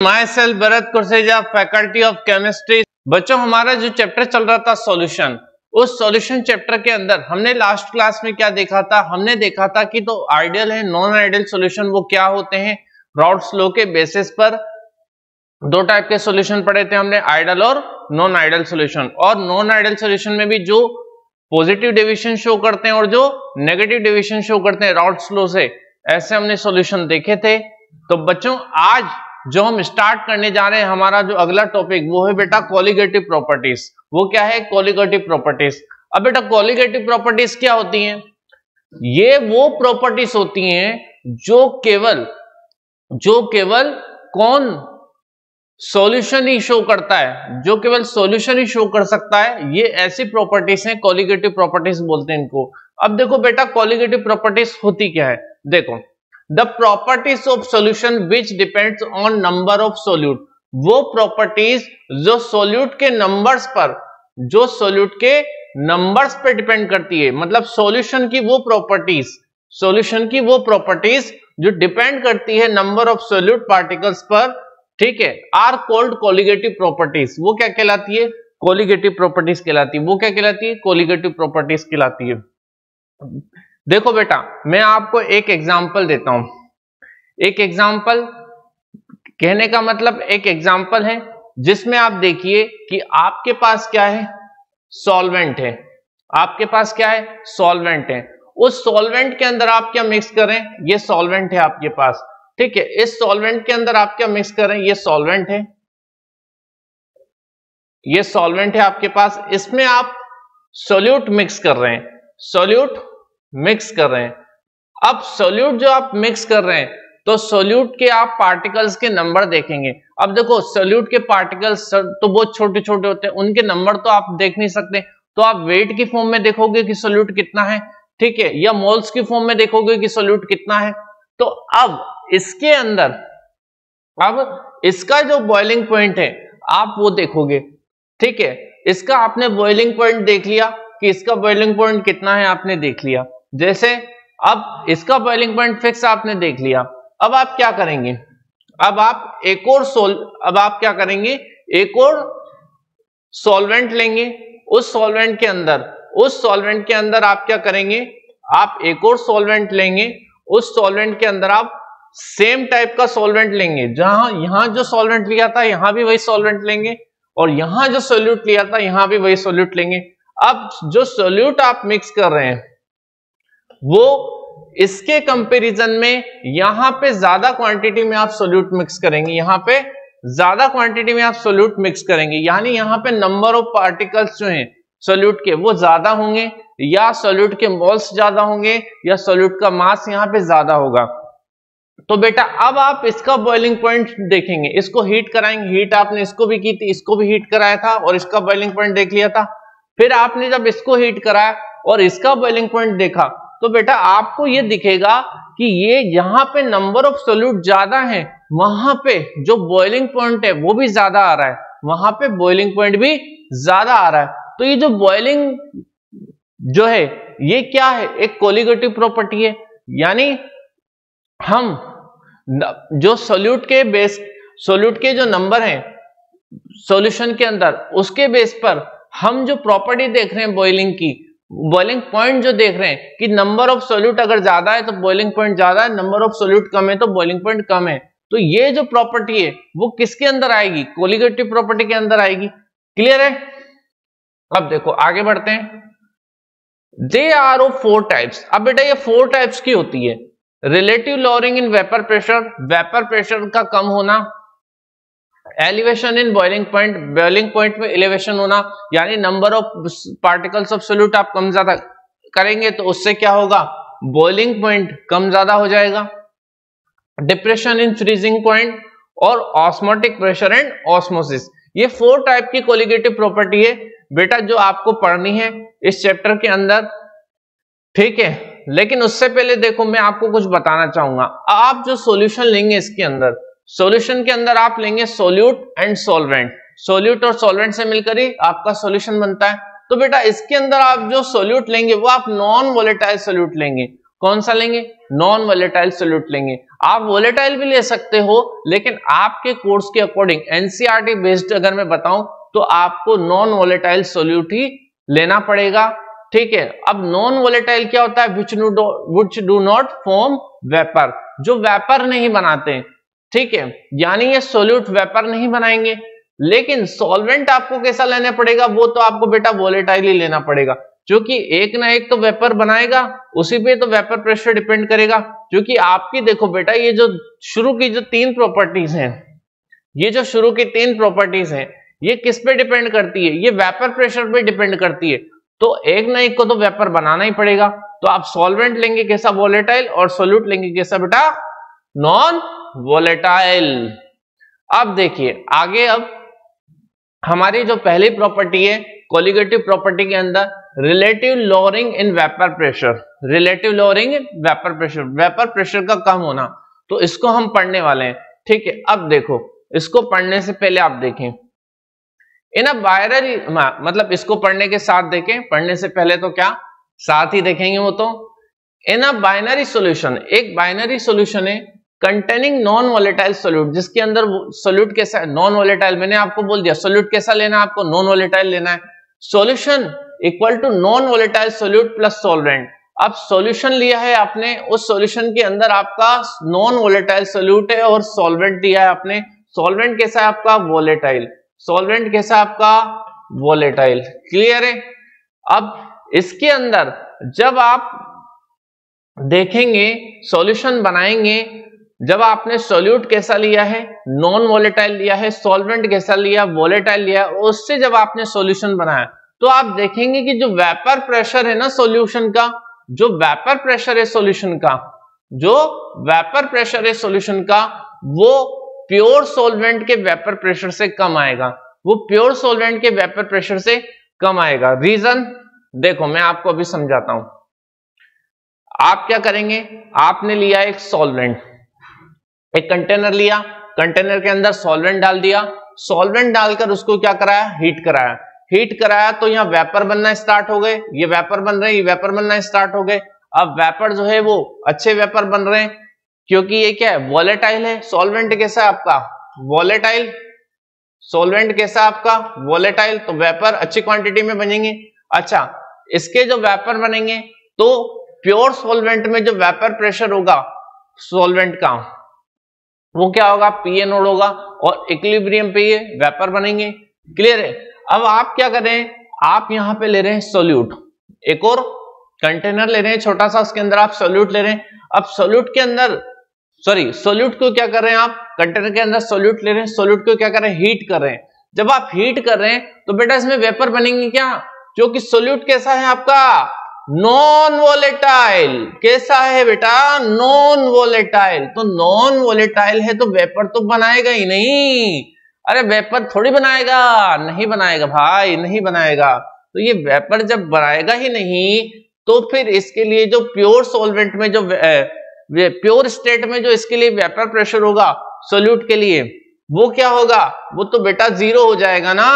My self Bharat Kurseja, faculty of chemistry. बच्चों, हमारा जो चैप्टर चल रहा था सॉल्यूशन, उस सॉल्यूशन चैप्टर के अंदर हमने लास्ट क्लास में क्या देखा था? हमने देखा था कि तो आइडियल है, नॉन आइडियल सॉल्यूशन वो क्या होते हैं। राउल्ट्स लॉ के बेसिस पर दो टाइप के सॉल्यूशन पढ़े थे हमने, आइडियल और नॉन आइडियल सॉल्यूशन। और नॉन आइडियल सॉल्यूशन में भी जो पॉजिटिव डेविएशन शो करते हैं और जो नेगेटिव डेविएशन शो करते हैं राउल्ट्स लॉ से, ऐसे हमने सॉल्यूशन देखे थे। तो बच्चों, आज जो हम स्टार्ट करने जा रहे हैं, हमारा जो अगला टॉपिक वो है बेटा कोलिगेटिव प्रॉपर्टीज। वो क्या है? Colligative properties. अब बेटा कोलिगेटिव प्रॉपर्टीज क्या होती हैं? ये वो प्रॉपर्टीज होती हैं जो केवल कौन सॉल्यूशन ही शो करता है, जो केवल सॉल्यूशन ही शो कर सकता है। ये ऐसी प्रॉपर्टीज हैं, कोलिगेटिव प्रॉपर्टीज बोलते हैं इनको। अब देखो बेटा, कोलिगेटिव प्रॉपर्टीज होती क्या है? देखो, the properties of solution which depends on number of solute. वो प्रॉपर्टीज जो सोल्यूट के नंबर्स पर, डिपेंड करती है। मतलब सॉल्यूशन की वो प्रॉपर्टीज जो डिपेंड करती है नंबर ऑफ सोल्यूट पार्टिकल्स पर, ठीक है, आर कॉल्ड कोलिगेटिव प्रॉपर्टीज। वो क्या कहलाती है? कोलिगेटिव प्रॉपर्टीज कहलाती है। वो क्या कहलाती है? कोलिगेटिव प्रॉपर्टीज कहलाती है। देखो बेटा, मैं आपको एक एग्जांपल देता हूं। एक एग्जांपल कहने का मतलब एक एग्जांपल है जिसमें आप देखिए कि आपके पास क्या है? सॉल्वेंट है। आपके पास क्या है? सॉल्वेंट है। उस सॉल्वेंट के अंदर आप क्या मिक्स करें? ये सॉल्वेंट है आपके पास, ठीक है। इस सॉल्वेंट के अंदर आप क्या मिक्स करें? ये सॉल्वेंट है, ये सॉल्वेंट है आपके पास। इसमें आप सोल्यूट मिक्स कर रहे हैं, अब सोल्यूट जो आप मिक्स कर रहे हैं, तो सोल्यूट के आप पार्टिकल्स के नंबर देखेंगे। अब देखो, सोल्यूट के पार्टिकल्स तो बहुत छोटे छोटे होते हैं, उनके नंबर तो आप देख नहीं सकते। तो आप वेट की फॉर्म में देखोगे कि सोल्यूट कितना है, ठीक है, या मोल्स की फॉर्म में देखोगे कि सोल्यूट कितना है। तो अब इसके अंदर, अब इसका जो बॉइलिंग पॉइंट है आप वो देखोगे, ठीक है। इसका आपने बॉइलिंग पॉइंट देख लिया कि इसका बॉइलिंग पॉइंट कितना है, आपने देख लिया। जैसे अब इसका बॉइलिंग पॉइंट फिक्स आपने देख लिया। अब आप क्या करेंगे? अब आप एक और सॉल्वेंट लेंगे। उस सॉल्वेंट के अंदर आप क्या करेंगे? आप एक और सॉल्वेंट लेंगे। उस सॉल्वेंट के अंदर आप सेम टाइप का सॉल्वेंट लेंगे। जहां यहां जो सॉल्वेंट लिया था, यहां भी वही सॉल्वेंट लेंगे, और यहां जो सोल्यूट लिया था, यहां भी वही सोल्यूट लेंगे। अब जो सोल्यूट आप मिक्स कर रहे हैं, वो इसके कंपैरिजन में यहां पे ज्यादा क्वांटिटी में आप सोल्यूट मिक्स करेंगे, यानी यहां पे नंबर ऑफ पार्टिकल्स जो हैं सोल्यूट के वो ज्यादा होंगे, या सोल्यूट के मोल्स ज्यादा होंगे, या सोल्यूट का मास यहां पे ज्यादा होगा। तो बेटा, अब आप इसका बॉइलिंग पॉइंट देखेंगे, इसको हीट कराएंगे। हीट आपने इसको भी की थी, इसको भी हीट कराया था और इसका बॉइलिंग पॉइंट देख लिया था। फिर आपने जब इसको हीट कराया और इसका बॉइलिंग पॉइंट देखा, तो बेटा आपको ये दिखेगा कि ये यहाँ पे नंबर ऑफ सोल्यूट ज्यादा है, वहां पे जो बॉइलिंग पॉइंट है वो भी ज्यादा आ रहा है, वहां पे बॉइलिंग पॉइंट भी ज्यादा आ रहा है। तो ये जो बॉइलिंग जो है, ये क्या है? एक कोलिगेटिव प्रॉपर्टी है। यानी हम जो सोल्यूट के जो नंबर हैं सॉल्यूशन के अंदर, उसके बेस पर हम जो प्रॉपर्टी देख रहे हैं बॉइलिंग की, बॉइलिंग पॉइंट जो देख रहे हैं कि नंबर ऑफ सोल्यूट अगर ज्यादा है तो बॉइलिंग पॉइंट ज्यादा है, नंबर ऑफ सोल्यूट कम है तो बॉइलिंग पॉइंट कम है। तो ये जो प्रॉपर्टी है वो किसके अंदर आएगी? कोलिगेटिव प्रॉपर्टी के अंदर आएगी। क्लियर है? अब देखो आगे बढ़ते हैं। They are of 4 types. अब बेटा ये 4 टाइप्स की होती है। Relative lowering in vapour pressure का कम होना, एलिवेशन इन बॉइलिंग पॉइंट में एलिवेशन होना, यानी number of particles of solute आप कम ज्यादा करेंगे तो उससे क्या होगा? बॉइलिंग पॉइंट कम ज्यादा हो जाएगा। डिप्रेशन इन फ्रीजिंग पॉइंट और ऑस्मोटिक प्रेशर एंड ऑस्मोसिस। ये 4 टाइप की कोलिगेटिव प्रॉपर्टी है बेटा, जो आपको पढ़नी है इस चैप्टर के अंदर, ठीक है। लेकिन उससे पहले देखो, मैं आपको कुछ बताना चाहूंगा। आप जो सॉल्यूशन लेंगे इसके अंदर, सॉल्यूशन के अंदर आप लेंगे सोल्यूट एंड सॉल्वेंट। सोल्यूट और सॉल्वेंट से मिलकर ही आपका सॉल्यूशन बनता है। तो बेटा इसके अंदर आप जो सोल्यूट लेंगे वो आप नॉन वोलेटाइल सोल्यूट लेंगे, कौन सा लेंगे? नॉन वोलेटाइल सोल्यूट लेंगे। आप वोलेटाइल भी ले सकते हो, लेकिन आपके कोर्स के अकॉर्डिंग एनसीईआरटी बेस्ड अगर मैं बताऊं तो आपको नॉन वोलेटाइल सोल्यूट ही लेना पड़ेगा। ठीक है, अब नॉन वोलेटाइल क्या होता है? Which do not form vapour, जो वेपर नहीं बनाते। ठीक है, यानी ये सोल्यूट वेपर नहीं बनाएंगे। लेकिन सॉल्वेंट आपको कैसा लेना पड़ेगा? वो तो आपको बेटा वोलेटाइल ही लेना पड़ेगा, क्योंकि एक ना एक तो वेपर बनाएगा, उसी पे तो वेपर प्रेशर डिपेंड करेगा। क्योंकि आपकी देखो बेटा, ये जो शुरू की जो 3 प्रॉपर्टीज हैं, ये जो शुरू की 3 प्रॉपर्टीज हैं, ये किस पे डिपेंड करती है? ये वेपर प्रेशर पे डिपेंड करती है। तो एक ना एक को तो वेपर बनाना ही पड़ेगा। तो आप सॉल्वेंट लेंगे कैसा? वोलेटाइल, और सोल्यूट लेंगे कैसा बेटा? Non volatile. अब देखिए आगे, अब हमारी जो पहली प्रॉपर्टी है कोलिगेटिव प्रॉपर्टी के अंदर, relative lowering in vapour pressure. Relative lowering in vapour pressure, vapour pressure का कम होना, तो इसको हम पढ़ने वाले हैं। ठीक है, अब देखो, इसको पढ़ने से पहले आप देखें इन अ बाइनरी, मतलब इसको पढ़ने के साथ देखें, पढ़ने से पहले तो क्या साथ ही देखेंगे वो तो। इन अ बाइनरी सॉल्यूशन, एक बाइनरी सॉल्यूशन है कंटेनिंग नॉन वोलेटाइल सोल्यूट, जिसके अंदर सोल्यूट कैसा है? Non volatile. मैंने आपको बोल दिया सोल्यूट कैसा लेना है आपको? नॉन वोलेटाइल लेना है। Solution equal to non volatile solute plus solvent. अब सॉल्यूशन लिया है आपने, उस सॉल्यूशन के अंदर आपका नॉन वोलेटाइल सोल्यूट है और सॉल्वेंट दिया है आपने। सॉल्वेंट कैसा है आपका? वोलेटाइल। सॉल्वेंट कैसा आपका? वोलेटाइल। क्लियर है? अब इसके अंदर जब आप देखेंगे, सॉल्यूशन बनाएंगे, जब आपने सोल्यूट कैसा लिया है? नॉन वोलेटाइल लिया है। सॉल्वेंट कैसा लिया? वोलेटाइल लिया है। उससे जब आपने सॉल्यूशन बनाया तो आप देखेंगे कि जो वेपर प्रेशर है ना सॉल्यूशन का, जो वेपर प्रेशर है सॉल्यूशन का, जो वेपर प्रेशर है सॉल्यूशन का, वो प्योर सॉल्वेंट के वेपर प्रेशर से कम आएगा। वो प्योर सॉल्वेंट के वेपर प्रेशर से कम आएगा। रीजन देखो, मैं आपको अभी समझाता हूं। आप क्या करेंगे? आपने लिया एक सॉल्वेंट, एक कंटेनर लिया, कंटेनर के अंदर सॉल्वेंट डाल दिया, सॉल्वेंट डालकर उसको क्या कराया? हीट कराया। हीट कराया तो यहाँ वेपर बनना स्टार्ट हो गए, ये वेपर बन रहे हैं, ये वेपर बनना स्टार्ट हो गए। अब वेपर जो है वो अच्छे वेपर बन रहे हैं, क्योंकि ये क्या है? वोलेटाइल है। सॉल्वेंट कैसा है आपका? वोलेटाइल। सॉल्वेंट कैसा आपका? वोलेटाइल। तो वेपर अच्छी क्वांटिटी में बनेंगे। अच्छा, इसके जो वेपर बनेंगे तो प्योर सॉल्वेंट में जो वेपर प्रेशर होगा सॉल्वेंट का, वो क्या होगा? पीए नोड होगा, और इक्विलिब्रियम पे ये वेपर बनेंगे। क्लियर है? अब आप क्या करें? आप यहां पे ले रहे हैं सोल्यूट, एक और कंटेनर ले रहे हैं छोटा सा, उसके अंदर आप सोल्यूट ले रहे हैं। अब सोल्यूट के अंदर, सॉरी, सोल्यूट को क्या कर रहे हैं आप? कंटेनर के अंदर सोल्यूट ले रहे हैं, सोल्यूट को क्या कर रहे हैं? हीट कर रहे हैं। जब आप हीट कर रहे हैं तो बेटा इसमें वेपर बनेंगे क्या? क्योंकि सोल्यूट कैसा है आपका? Non volatile. कैसा है बेटा? Non volatile. तो नॉन वोलेटाइल है तो वेपर तो बनाएगा ही नहीं। अरे वेपर थोड़ी बनाएगा, नहीं बनाएगा भाई, नहीं बनाएगा। तो ये वेपर जब बनाएगा ही नहीं, तो फिर इसके लिए जो प्योर सॉल्वेंट में जो प्योर स्टेट में जो इसके लिए वेपर प्रेशर होगा सोल्यूट के लिए, वो क्या होगा? वो तो बेटा जीरो हो जाएगा ना,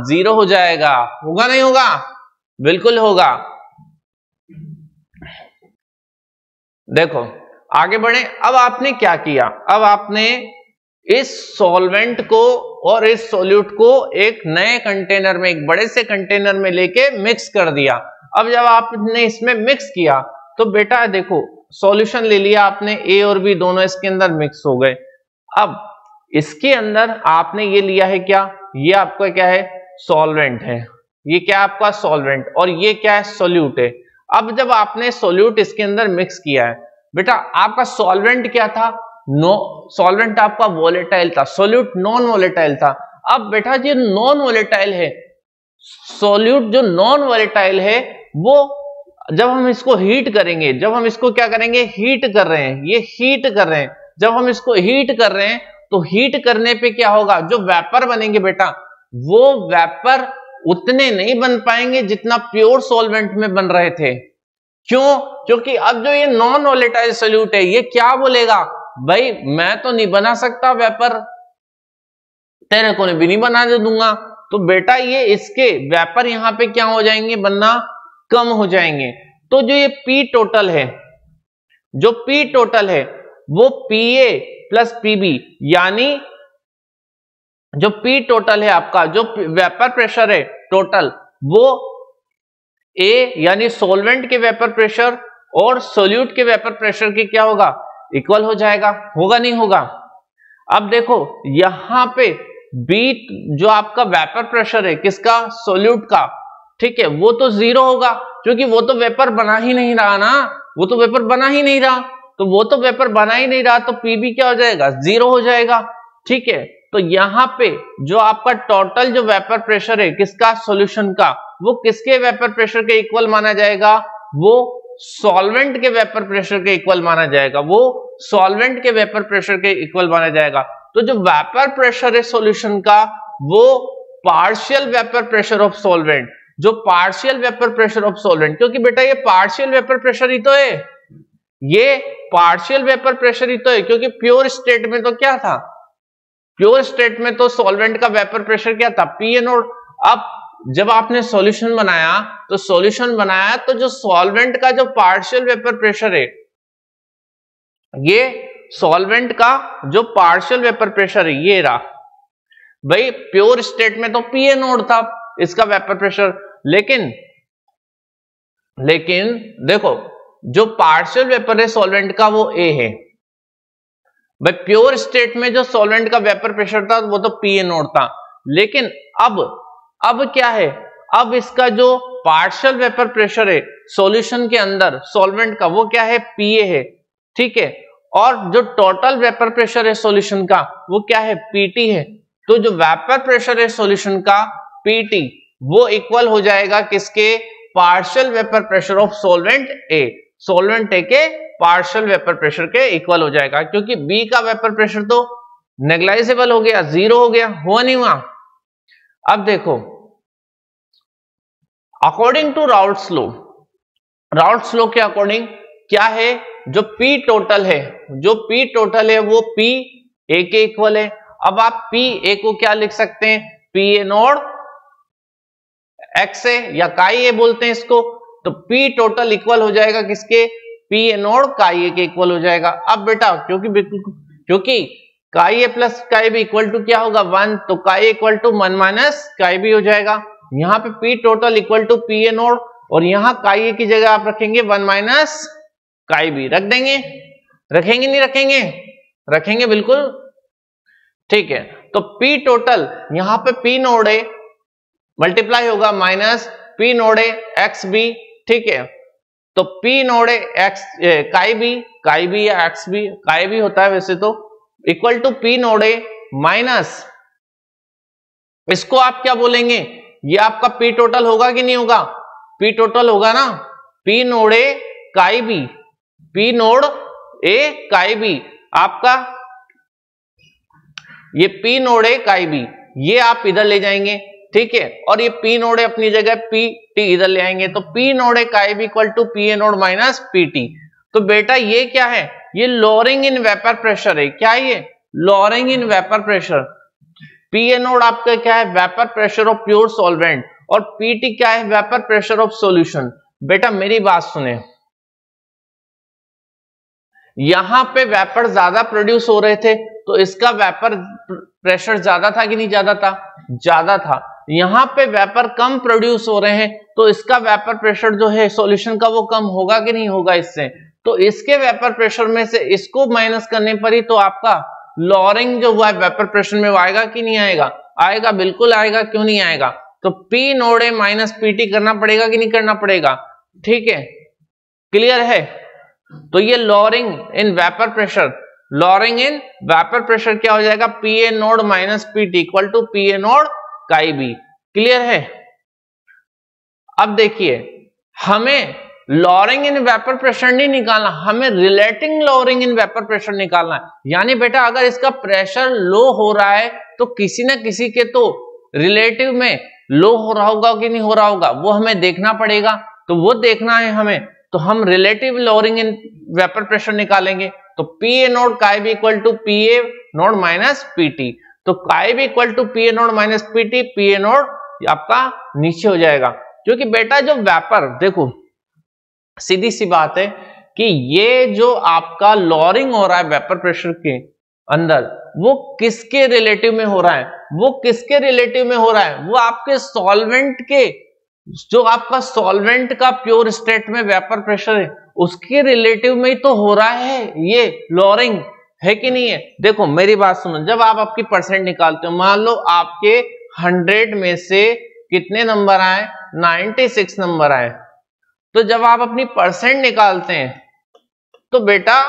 जीरो हो जाएगा। होगा नहीं होगा? बिल्कुल होगा। देखो आगे बढ़े। अब आपने क्या किया? अब आपने इस सॉल्वेंट को और इस सोल्यूट को एक नए कंटेनर में, एक बड़े से कंटेनर में लेके मिक्स कर दिया। अब जब आपने इसमें मिक्स किया तो बेटा देखो, सॉल्यूशन ले लिया आपने, ए और बी दोनों इसके अंदर मिक्स हो गए। अब इसके अंदर आपने ये लिया है क्या? ये आपका क्या है? सॉल्वेंट है। ये क्या आपका? सॉल्वेंट। और ये क्या है? सोल्यूट है। अब जब आपने सोल्यूट इसके अंदर मिक्स किया है बेटा, आपका सॉल्वेंट क्या था? सॉल्वेंट आपका वोलेटाइल था, सोल्यूट नॉन वोलेटाइल था। अब बेटा ये नॉन वोलेटाइल है, सोल्यूट जो नॉन वोलेटाइल है, वो जब हम इसको हीट करेंगे, जब हम इसको क्या करेंगे? हीट कर रहे हैं, ये हीट कर रहे हैं। जब हम इसको हीट कर रहे हैं तो हीट करने पे क्या होगा? जो वेपर बनेंगे बेटा, वो वेपर उतने नहीं बन पाएंगे जितना प्योर सॉल्वेंट में बन रहे थे। क्यों? क्योंकि अब जो ये नॉन वोलेटाइल सोल्यूट है, ये क्या बोलेगा? भाई मैं तो नहीं बना सकता वेपर, तेरे को भी नहीं बना दे दूंगा। तो बेटा ये इसके वेपर यहां पे क्या हो जाएंगे? बनना कम हो जाएंगे। तो जो ये पी टोटल है, जो पी टोटल है वो पीए प्लस पीबी, यानी जो पी टोटल है आपका, जो वेपर प्रेशर है टोटल, वो ए यानी सॉल्वेंट के वेपर प्रेशर और सोल्यूट के वेपर प्रेशर के क्या होगा, इक्वल हो जाएगा। होगा नहीं होगा? अब देखो यहां पे बी जो आपका वेपर प्रेशर है किसका, सोल्यूट का, ठीक है, वो तो जीरो होगा क्योंकि वो तो वेपर बना ही नहीं रहा ना, वो तो वेपर बना ही नहीं रहा, तो वो तो वेपर बना ही नहीं रहा, तो पीबी क्या हो जाएगा, जीरो हो जाएगा। ठीक है, तो यहां पे जो आपका टोटल जो वेपर प्रेशर है किसका, सॉल्यूशन का, वो किसके वेपर प्रेशर के इक्वल माना जाएगा, वो सॉल्वेंट के वेपर प्रेशर के इक्वल माना जाएगा, वो सॉल्वेंट के वेपर प्रेशर के इक्वल माना जाएगा। तो जो वेपर प्रेशर है सॉल्यूशन का वो partial vapour pressure of solvent, जो partial vapour pressure of solvent, क्योंकि बेटा ये पार्शियल वेपर प्रेशर ही तो है, ये पार्शियल वेपर प्रेशर ही तो है, क्योंकि प्योर स्टेट में तो क्या था, प्योर स्टेट में तो सॉल्वेंट का वेपर प्रेशर क्या था, पी एन ओ। अब जब आपने सॉल्यूशन बनाया तो सॉल्यूशन बनाया तो जो सॉल्वेंट का जो पार्शियल वेपर प्रेशर है, ये सॉल्वेंट का जो पार्शियल वेपर प्रेशर है ये रहा। भाई प्योर स्टेट में तो पी एन ओ था इसका वेपर प्रेशर, लेकिन देखो जो पार्शियल वेपर है सॉल्वेंट का वो ए है। भाई प्योर स्टेट में जो सॉल्वेंट का वेपर प्रेशर था वो तो पी एन ओ था, लेकिन अब क्या है, अब इसका जो पार्शियल वेपर प्रेशर है सॉल्यूशन के अंदर सॉल्वेंट का वो क्या है, पीए है। ठीक है, और जो टोटल वेपर प्रेशर है सॉल्यूशन का वो क्या है, पीटी है। तो जो वेपर प्रेशर है सॉल्यूशन का पीटी वो इक्वल हो जाएगा किसके, partial vapour pressure of solvent A, solvent A के पार्शियल वेपर प्रेशर के इक्वल हो जाएगा, क्योंकि बी का वेपर प्रेशर तो नेग्लाइजेबल हो गया, जीरो हो गया, हुआ नहीं हुआ। अब देखो according to Raoult's law, Raoult's law के अकॉर्डिंग क्या है, जो पी टोटल है, जो पी टोटल है वो पी ए के इक्वल है। अब आप पी ए को क्या लिख सकते हैं, पी ए नोड एक्स है या काई ए बोलते हैं इसको, तो पी टोटल इक्वल हो जाएगा किसके, पी ए नोड काई ए के इक्वल हो जाएगा। अब बेटा क्योंकि chi A plus chi B equal to क्या होगा, 1, तो chi equal to 1 minus chi B हो जाएगा। यहाँ पे P total equal to P A nought, और यहाँ काई ए की जगह आप रखेंगे 1 माइनस काई बी, रख देंगे, रखेंगे नहीं रखेंगे, रखेंगे बिल्कुल। ठीक है, तो पी टोटल यहाँ पे पी नोड ए मल्टीप्लाई होगा minus P node A X B. ठीक है, तो P node A X chi B या एक्स बी, काई बी होता है वैसे तो, equal to P node A minus, इसको आप क्या बोलेंगे, ये आपका पी टोटल होगा कि नहीं होगा, पी टोटल होगा ना, P nought A chi B, P nought A chi B आपका, ये P nought A chi B, ये आप इधर ले जाएंगे। ठीक है, और ये पी नोड ए अपनी जगह पी टी इधर ले आएंगे, तो P node A chi B equal to P A node minus P T. तो बेटा ये क्या है, ये लोअरिंग इन वेपर प्रेशर है, क्या ये lowering in vapour pressure. P A node आपका क्या है, vapour pressure of pure solvent, और पी टी क्या है, वेपर प्रेशर ऑफ सॉल्यूशन। बेटा मेरी बात सुने, यहां पे वेपर ज्यादा प्रोड्यूस हो रहे थे तो इसका वेपर प्रेशर ज्यादा था कि नहीं ज्यादा था, ज्यादा था। यहां पे वेपर कम प्रोड्यूस हो रहे हैं तो इसका वेपर प्रेशर जो है सॉल्यूशन का वो कम होगा कि नहीं होगा इससे, तो इसके वेपर प्रेशर में से इसको माइनस करने पर ही तो आपका लोअरिंग जो हुआ है वेपर प्रेशर में वो आएगा कि नहीं आएगा, आएगा, बिल्कुल आएगा, क्यों नहीं आएगा। तो P node A minus PT करना पड़ेगा कि नहीं करना पड़ेगा। ठीक है, क्लियर है। तो ये lowering in vapour pressure, lowering in vapour pressure क्या हो जाएगा, P A node minus PT equal to P A node chi B. Clear है। अब देखिए हमें लोअरिंग इन वेपर प्रेशर नहीं निकालना, हमें relating lowering in vapour pressure निकालना है। यानी बेटा अगर इसका प्रेशर लो हो रहा है तो किसी ना किसी के तो रिलेटिव में लो हो रहा होगा कि नहीं हो रहा होगा, वो हमें देखना पड़ेगा। तो वो देखना है हमें, तो हम relative lowering in vapour pressure निकालेंगे। तो P A node chi B equal to P A node minus P T, तो chi B equal to P A node minus P T, P A node आपका नीचे हो जाएगा। क्योंकि बेटा जो वेपर, देखो सीधी सी बात है, कि ये जो आपका लॉरिंग हो रहा है वेपर प्रेशर के अंदर, वो किसके रिलेटिव में हो रहा है, वो किसके रिलेटिव में हो रहा है, वो आपके सॉल्वेंट के, जो आपका सॉल्वेंट का प्योर स्टेट में वेपर प्रेशर है उसके रिलेटिव में ही तो हो रहा है ये लॉरिंग, है कि नहीं है। देखो मेरी बात सुनो, जब आप आपकी परसेंट निकालते हो, मान लो आपके 100 में से कितने नंबर आए, 96 नंबर आए, तो जब आप अपनी परसेंट निकालते हैं तो बेटा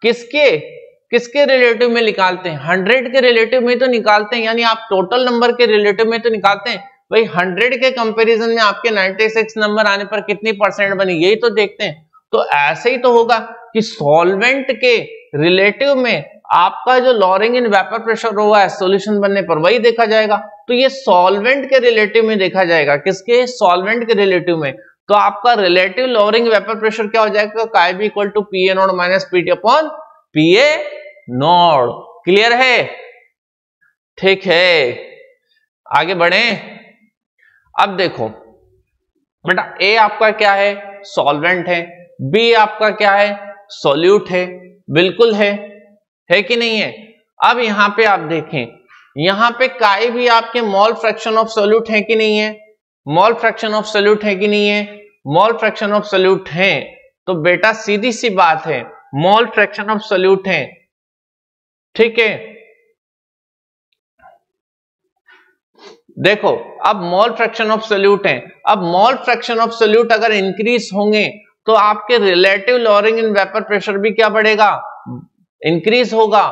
किसके रिलेटिव में निकालते हैं, 100 के रिलेटिव में तो निकालते हैं, यानी आप टोटल नंबर के रिलेटिव में तो निकालते हैं। भाई 100 के कंपैरिजन में आपके 96 नंबर आने पर कितनी परसेंट बनी, यही तो देखते हैं। तो ऐसे ही तो होगा कि सॉल्वेंट के रिलेटिव में आपका जो लॉरिंग इन वेपर प्रेशर हुआ है सॉल्यूशन बनने पर, वही देखा जाएगा। तो ये सॉल्वेंट के रिलेटिव में देखा जाएगा, किसके, सॉल्वेंट के रिलेटिव में। तो आपका रिलेटिव लॉरिंग वेपर प्रेशर क्या हो जाएगा, chi B equal to P A naught minus P T upon P A naught. Clear है, ठीक है, आगे बढ़े। अब देखो बेटा, ए आपका क्या है, सॉल्वेंट है, बी आपका क्या है, सॉल्यूट है, बिल्कुल है कि नहीं है। अब यहां पे आप देखें, यहां पे काई भी आपके मोल फ्रैक्शन ऑफ सॉल्यूट है कि नहीं है, मोल फ्रैक्शन ऑफ सॉल्यूट है कि नहीं है, मोल फ्रैक्शन ऑफ सॉल्यूट है। तो बेटा सीधी सी बात है, मोल फ्रैक्शन ऑफ सॉल्यूट है, ठीक है। देखो अब मोल फ्रैक्शन ऑफ सॉल्यूट है, अब मोल फ्रैक्शन ऑफ सॉल्यूट अगर इंक्रीज होंगे तो आपके relative lowering in vapour pressure भी क्या बढ़ेगा, इंक्रीज होगा।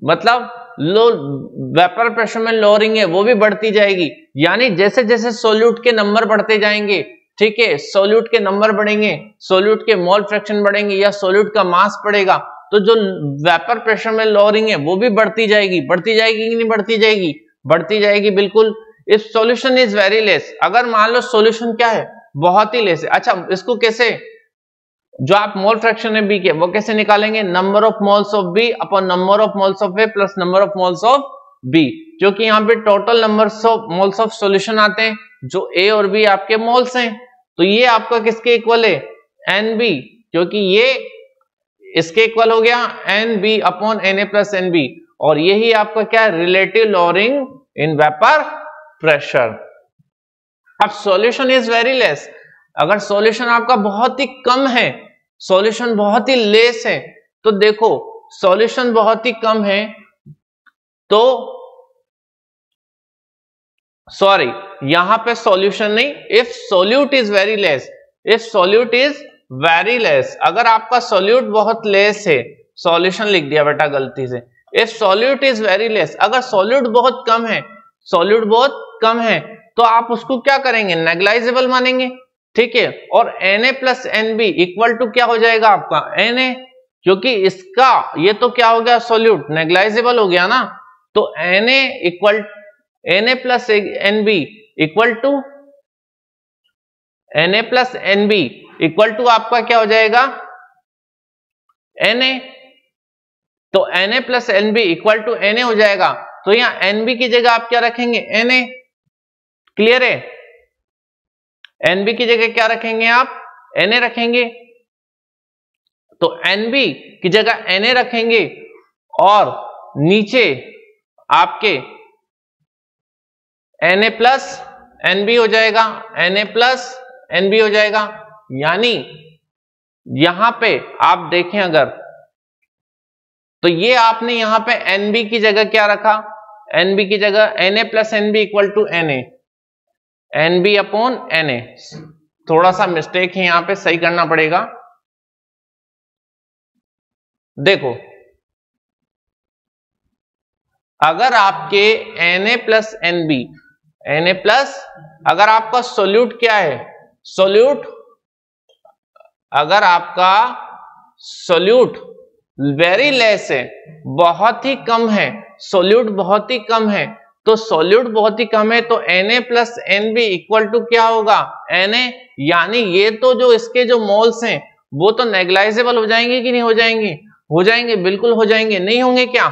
मतलब लो वेपर प्रेशर में लॉरिंग है वो भी बढ़ती जाएगी, यानी जैसे जैसे सॉल्यूट के नंबर बढ़ते जाएंगे, ठीक है, सॉल्यूट के नंबर बढ़ेंगे, सॉल्यूट के मोल फ्रैक्शन बढ़ेंगे या सॉल्यूट का मास बढ़ेगा, तो जो वेपर प्रेशर में लॉरिंग है वो भी बढ़ती जाएगी कि नहीं बढ़ती जाएगी, बढ़ती जाएगी बिल्कुल। If solution is very less, अगर मान लो सॉल्यूशन क्या है, बहुत ही लेस है। अच्छा इसको कैसे, जो आप मोल फ्रैक्शन है बी के वो कैसे निकालेंगे, number of moles of B upon number of moles of A plus number of moles of B, क्योंकि यहाँ पे total number of moles of solution आते हैं, जो ए और बी आपके मोल्स हैं। तो ये आपका किसके इक्वल है, एन बी, क्योंकि ये इसके इक्वल हो गया N B upon N A plus N B, और यही आपका क्या है, relative lowering in vapour pressure. अब सॉल्यूशन इज वेरी लेस, अगर सॉल्यूशन आपका बहुत ही कम है, सॉल्यूशन बहुत ही लेस है, तो देखो सॉल्यूशन बहुत ही कम है तो सॉरी यहां पे सॉल्यूशन नहीं, if solute is very less, if solute is very less, अगर आपका सॉल्यूट बहुत लेस है, सॉल्यूशन लिख दिया बेटा गलती से, if solute is very less, अगर सॉल्यूट बहुत कम है, सॉल्यूट बहुत कम है, तो आप उसको क्या करेंगे, नेग्लाइजेबल मानेंगे, ठीक है। और Na plus NB equal to क्या हो जाएगा आपका Na, क्योंकि इसका ये तो क्या हो गया, सॉल्यूट नेग्लाइजेबल हो गया ना, तो Na plus NB equal to Na plus NB equal to आपका क्या हो जाएगा, Na, तो Na plus NB equal to Na हो जाएगा। तो यहां Nb की जगह आप क्या रखेंगे, Na, क्लियर है, Nb की जगह क्या रखेंगे आप, Na रखेंगे, तो Nb की जगह Na रखेंगे और नीचे आपके Na प्लस Nb हो जाएगा, Na प्लस Nb हो जाएगा। यानी यहां पे आप देखें अगर, तो ये आपने यहां पे Nb की जगह क्या रखा, Nb की जगह Na plus Nb equal to Na, Nb upon Na, थोड़ा सा मिस्टेक है यहां पे, सही करना पड़ेगा। देखो अगर आपके Na plus Nb, Na plus, अगर आपका सोल्यूट क्या है, सोल्यूट, अगर आपका सोल्यूट वेरी लेस है, बहुत ही कम है, सोल्यूट बहुत ही कम है, तो सोल्यूट बहुत ही कम है, तो Na plus Nb equal to क्या होगा, Na, यानी ये तो जो इसके जो मोल्स हैं वो तो नेग्लाइजेबल हो जाएंगे कि नहीं हो जाएंगे, हो जाएंगे, बिल्कुल हो जाएंगे, नहीं होंगे क्या।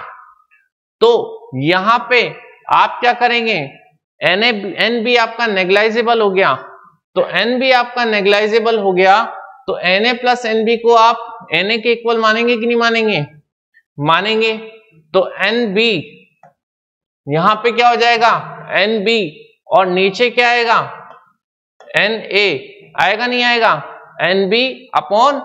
तो यहां पे आप क्या करेंगे, Nb आपका नेग्लाइजेबल हो गया, तो Nb आपका नेग्लाइजेबल हो गया, तो Na प्लस Nb को आप Na के इक्वल मानेंगे कि नहीं मानेंगे? मानेंगे। तो Nb यहां पे क्या हो जाएगा? Nb, और नीचे क्या आएगा? Na आएगा नहीं आएगा? Nb अपॉन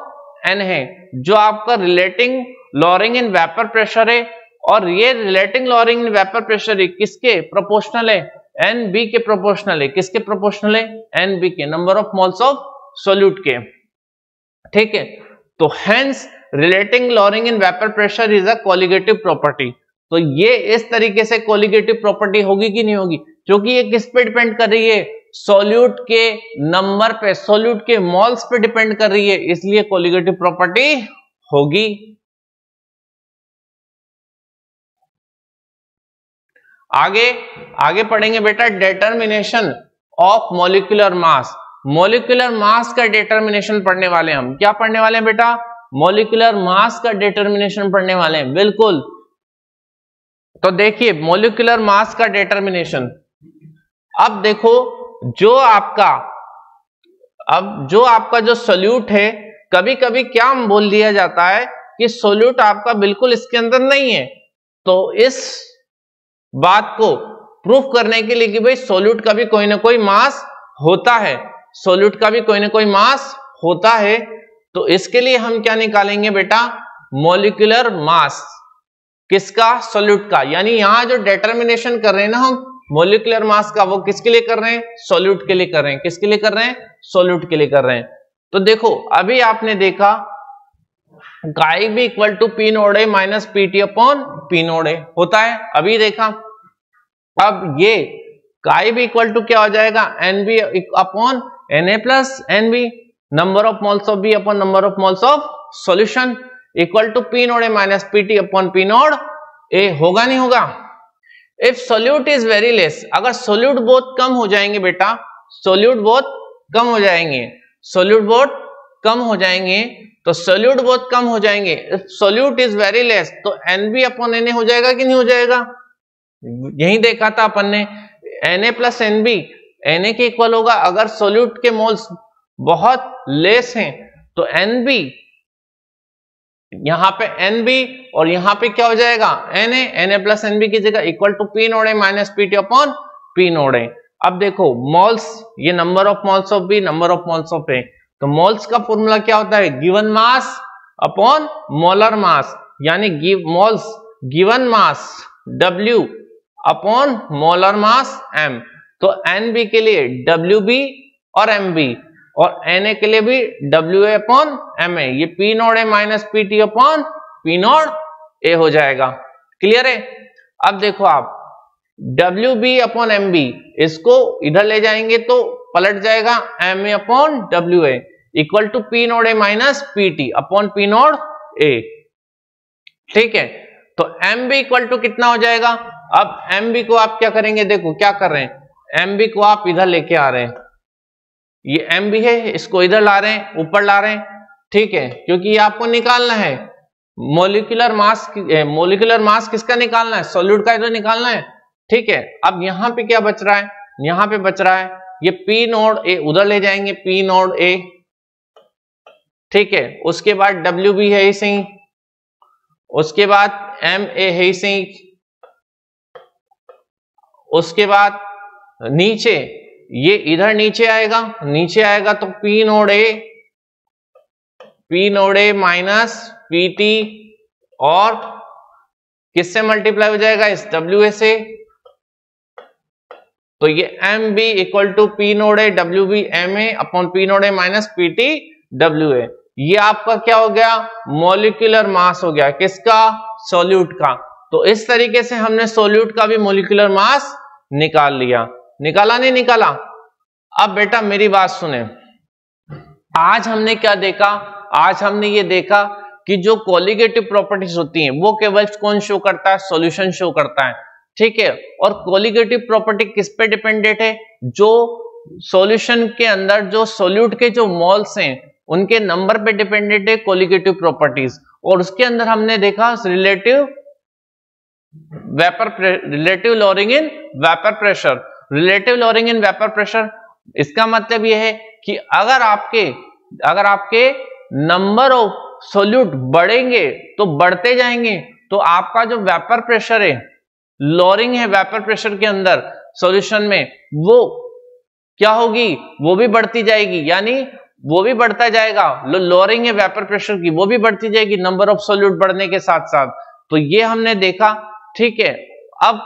N है, जो आपका relating lowering in vapour pressure है, और ये relating lowering in vapour pressure है किसके प्रोपोर्शनल है? Nb के प्रोपोर्शनल है। किसके प्रोपोर्शनल है? Nb के, number of moles of solute के। ठीक है, तो hence relating lowering in vapour pressure is a colligative property. तो ये इस तरीके से कोलिगेटिव प्रॉपर्टी होगी कि नहीं होगी? क्योंकि ये किस पे डिपेंड कर रही है? सोल्यूट के नंबर पे, सोल्यूट के मोल्स पे डिपेंड कर रही है, इसलिए कोलिगेटिव प्रॉपर्टी होगी। आगे पढ़ेंगे बेटा determination of molecular mass. Molecular mass का डिटर्मिनेशन पढ़ने वाले हम। क्या पढ़ने वाले हैं बेटा? मॉलिक्यूलर मास का डिटर्मिनेशन पढ़ने वाले हैं, बिल्कुल। तो देखिए मॉलिक्यूलर मास का डिटर्मिनेशन। अब देखो जो आपका जो सोल्यूट है, कभी कभी क्या बोल दिया जाता है कि सोल्यूट आपका बिल्कुल इसके अंदर नहीं है। तो इस बात को प्रूफ करने के लिए कि भाई सोल्यूट का भी कोई ना कोई मास होता है, सोल्यूट का भी कोई ना कोई मास होता है, तो इसके लिए हम क्या निकालेंगे बेटा? Molecular mass. किसका? सोल्यूट का। यानी यहां जो डिटर्मिनेशन कर रहे हैं ना हम मॉलिक्यूलर मास का, वो किसके लिए कर रहे हैं? सोल्यूट के लिए कर रहे हैं। किसके लिए कर रहे हैं? सोल्यूट के लिए कर रहे हैं। तो देखो अभी आपने देखा chi B equal to P node A minus PT upon P node A होता है, अभी देखा। अब ये गाई भी इक्वल टू क्या हो जाएगा? N B upon N A plus N B, number of moles of B upon number of moles of solution, equal to P node A minus PT upon P node A. होगा नहीं होगा? If solute is very less, अगर solute बहुत कम हो जाएंगे बेटा, solute बहुत कम हो जाएंगे, सोल्यूट बहुत कम हो जाएंगे, तो सोल्यूट बहुत कम हो जाएंगे, if solute is very less, तो एनबी अपॉन एन ए हो जाएगा कि नहीं हो जाएगा? यही देखा था अपन ने, N A plus NB N A के इक्वल होगा। अगर सोल्यूट के मोल्स बहुत लेस हैं तो एनबी, यहां पे एनबी और यहां पे क्या हो जाएगा? एन ए प्लस एनबी की जगह equal to P node A minus PT upon P node A. अब देखो मोल्स, ये number of moles of B, number of moles of A, तो मोल्स का फॉर्मूला क्या होता है? Given mass upon molar mass, यानी moles given mass W upon molar mass M। तो NB के लिए WB और MB, और Na के लिए भी WA अपॉन MA, ये P node A minus PT upon P node ए हो जाएगा। क्लियर है? अब देखो आप WB अपॉन MB, इसको इधर ले जाएंगे तो पलट जाएगा MA upon WA equal to P node A minus PT upon P node A. ठीक है, तो MB इक्वल टू कितना हो जाएगा? अब MB को आप क्या करेंगे? देखो क्या कर रहे हैं, MB को आप इधर लेके आ रहे हैं, ये MB है, इसको इधर ला रहे हैं, ऊपर ला रहे हैं। ठीक है, क्योंकि ये आपको निकालना है मॉलिक्यूलर मास किसका निकालना है? सॉल्यूट का तो निकालना है। ठीक है, अब यहां पे क्या बच रहा है? यहां पे बच रहा है ये P नोड ए, उधर ले जाएंगे P नोड ए। ठीक है, उसके बाद WB है इसे ही, उसके बाद MA है इसे ही, उसके बाद नीचे ये इधर नीचे आएगा तो P node A minus PT और किससे मल्टीप्लाई हो जाएगा? इस WA से। तो ये MB equal to P node A WB MA upon P node A minus PT WA। ये आपका क्या हो गया? मॉलिक्यूलर मास हो गया, किसका? सॉल्यूट का। तो इस तरीके से हमने सॉल्यूट का भी मॉलिक्यूलर मास निकाल लिया। निकाला नहीं निकाला? अब बेटा मेरी बात सुने, आज हमने क्या देखा? आज हमने ये देखा कि जो कोलिगेटिव प्रॉपर्टीज होती हैं वो केवल कौन शो करता है? सॉल्यूशन शो करता है। ठीक है, और कोलिगेटिव प्रॉपर्टी किस पे डिपेंडेंट है? जो सॉल्यूशन के अंदर जो सोल्यूट के जो मोल्स हैं उनके नंबर पे डिपेंडेंट है कोलिगेटिव प्रॉपर्टीज। और उसके अंदर हमने देखा relative lowering in vapour pressure. Relative lowering in vapour pressure, इसका मतलब यह है कि अगर आपके अगर आपके नंबर ऑफ सोल्यूट बढ़ेंगे तो बढ़ते जाएंगे, तो आपका जो वेपर प्रेशर है, लोअरिंग है वेपर प्रेशर के अंदर सॉल्यूशन में, वो क्या होगी, वो भी बढ़ती जाएगी, यानी वो भी बढ़ता जाएगा। लोअरिंग है वेपर प्रेशर की, वो भी बढ़ती जाएगी नंबर ऑफ सोल्यूट बढ़ने के साथ साथ। तो ये हमने देखा, ठीक है। अब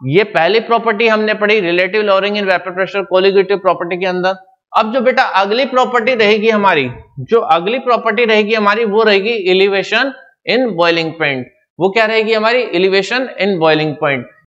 ये पहली प्रॉपर्टी हमने पढ़ी, relative lowering in vapour pressure colligative property के अंदर। अब जो बेटा अगली प्रॉपर्टी रहेगी हमारी, जो अगली प्रॉपर्टी रहेगी हमारी, वो रहेगी एलिवेशन इन बॉइलिंग पॉइंट। वो क्या रहेगी हमारी, एलिवेशन इन बॉइलिंग पॉइंट।